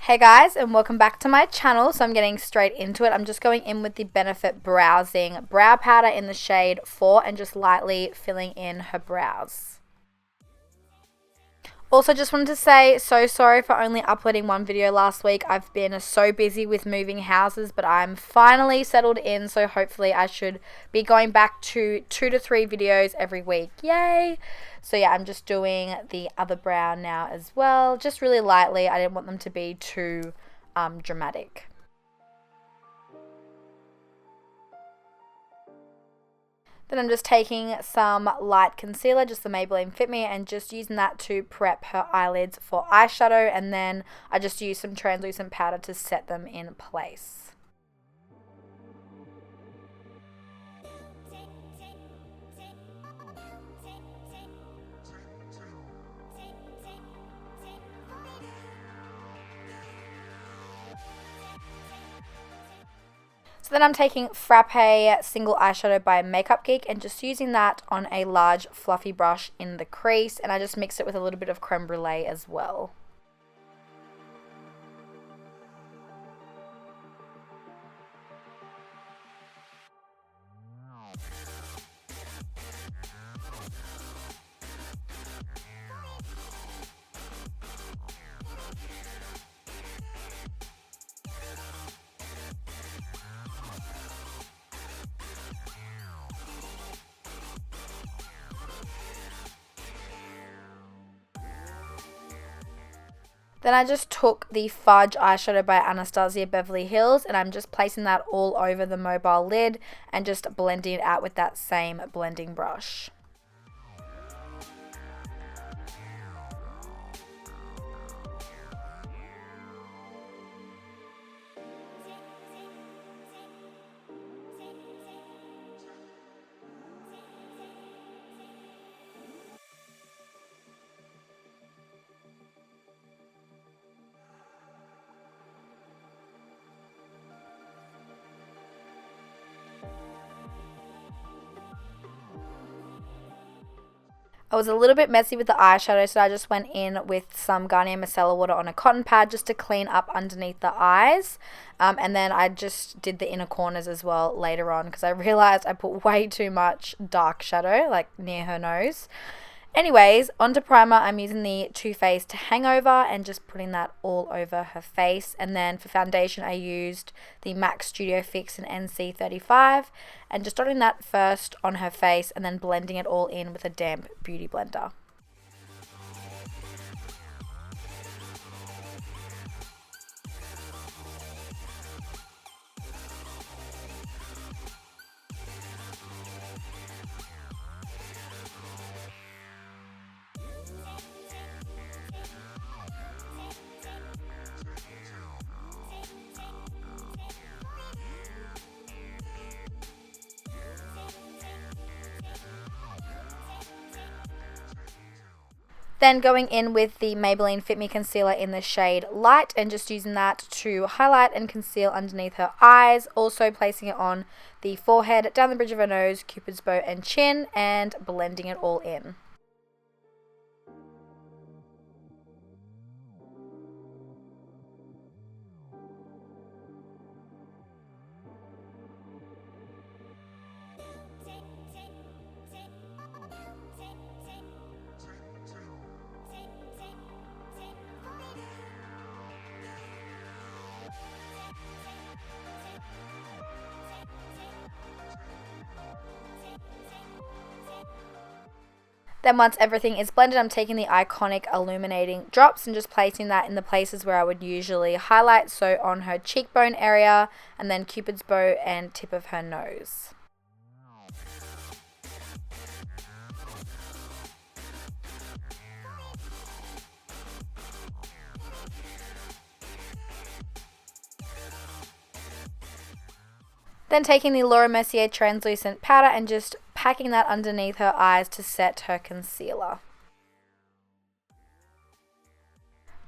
Hey guys, and welcome back to my channel. So I'm getting straight into it. I'm just going in with the Benefit Browsing Brow Powder in the shade 4 and just lightly filling in her brows. Also, just wanted to say, so sorry for only uploading one video last week. I've been so busy with moving houses, but I'm finally settled in, so hopefully I should be going back to 2 to 3 videos every week. Yay! So yeah, I'm just doing the other brow now as well, just really lightly. I didn't want them to be too dramatic. Then I'm just taking some light concealer, just the Maybelline Fit Me, and just using that to prep her eyelids for eyeshadow, and then I just use some translucent powder to set them in place. So then I'm taking Frappe Single Eyeshadow by Makeup Geek and just using that on a large fluffy brush in the crease, and I just mix it with a little bit of Creme Brûlée as well. Then I just took the Fudge eyeshadow by Anastasia Beverly Hills and I'm just placing that all over the mobile lid and just blending it out with that same blending brush. I was a little bit messy with the eyeshadow, so I just went in with some Garnier Micellar Water on a cotton pad just to clean up underneath the eyes. And then I just did the inner corners as well later on because I realized I put way too much dark shadow, like near her nose. Anyways, onto primer, I'm using the Too Faced Hangover and just putting that all over her face. And then for foundation, I used the MAC Studio Fix in NC35 and just dotting that first on her face and then blending it all in with a damp beauty blender. Then going in with the Maybelline Fit Me Concealer in the shade Light and just using that to highlight and conceal underneath her eyes. Also placing it on the forehead, down the bridge of her nose, Cupid's bow and chin, and blending it all in. Then once everything is blended, I'm taking the iconic illuminating drops and just placing that in the places where I would usually highlight, so on her cheekbone area and then Cupid's bow and tip of her nose. Then taking the Laura Mercier translucent powder and just packing that underneath her eyes to set her concealer.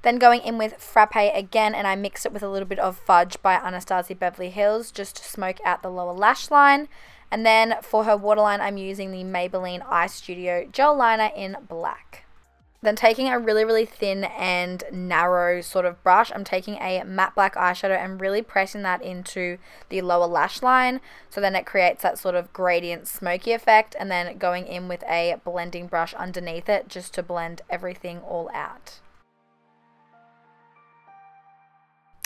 Then going in with Frappe again, and I mix it with a little bit of Fudge by Anastasia Beverly Hills just to smoke out the lower lash line. And then for her waterline, I'm using the Maybelline Eyestudio gel liner in black. Then taking a really, really thin and narrow sort of brush, I'm taking a matte black eyeshadow and really pressing that into the lower lash line. So then it creates that sort of gradient smoky effect, and then going in with a blending brush underneath it just to blend everything all out.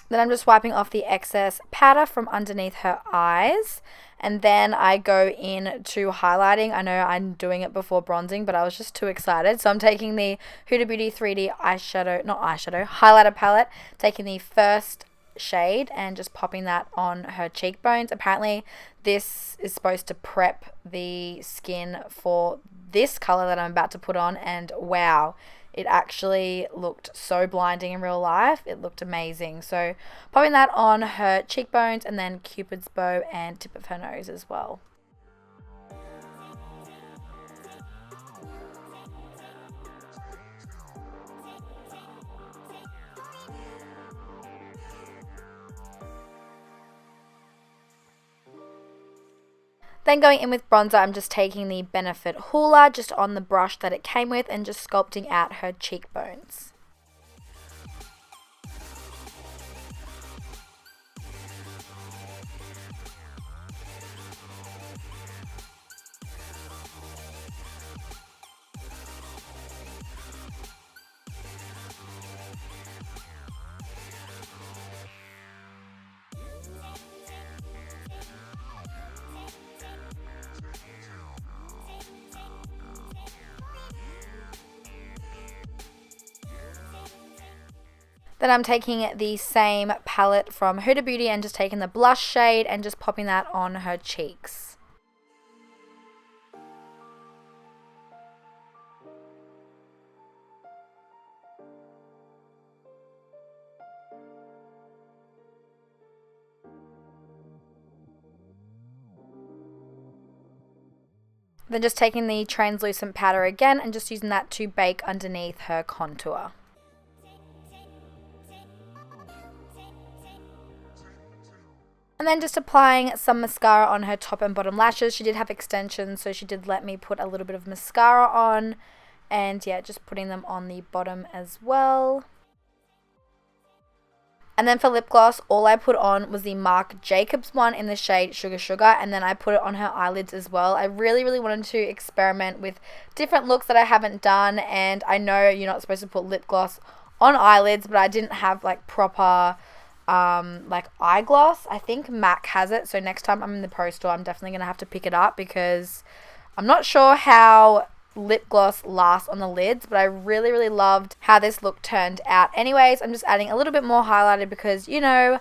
Then I'm just wiping off the excess powder from underneath her eyes. And then I go in to highlighting. I know I'm doing it before bronzing, but I was just too excited. So I'm taking the Huda Beauty 3D highlighter palette, taking the first shade and just popping that on her cheekbones. Apparently this is supposed to prep the skin for this color that I'm about to put on, and wow, it actually looked so blinding in real life. It looked amazing. So popping that on her cheekbones and then Cupid's bow and tip of her nose as well. Then going in with bronzer, I'm just taking the Benefit Hoola just on the brush that it came with and just sculpting out her cheekbones. Then I'm taking the same palette from Huda Beauty and just taking the blush shade and just popping that on her cheeks. Then just taking the translucent powder again and just using that to bake underneath her contour. And then just applying some mascara on her top and bottom lashes. She did have extensions, so she did let me put a little bit of mascara on. And yeah, just putting them on the bottom as well. And then for lip gloss, all I put on was the Marc Jacobs one in the shade Sugar Sugar. And then I put it on her eyelids as well. I really, really wanted to experiment with different looks that I haven't done. And I know you're not supposed to put lip gloss on eyelids, but I didn't have like proper like eye gloss. I think MAC has it, so next time I'm in the Pro store I'm definitely gonna have to pick it up because I'm not sure how lip gloss lasts on the lids, but I really, really loved how this look turned out. Anyways, I'm just adding a little bit more highlighter because, you know,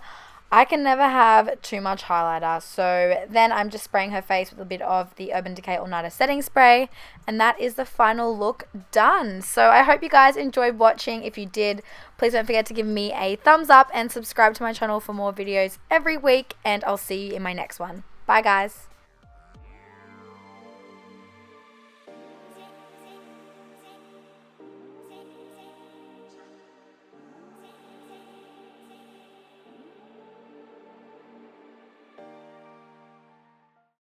I can never have too much highlighter. So then I'm just spraying her face with a bit of the Urban Decay All Nighter Setting Spray. And that is the final look done. So I hope you guys enjoyed watching. If you did, please don't forget to give me a thumbs up and subscribe to my channel for more videos every week. And I'll see you in my next one. Bye guys.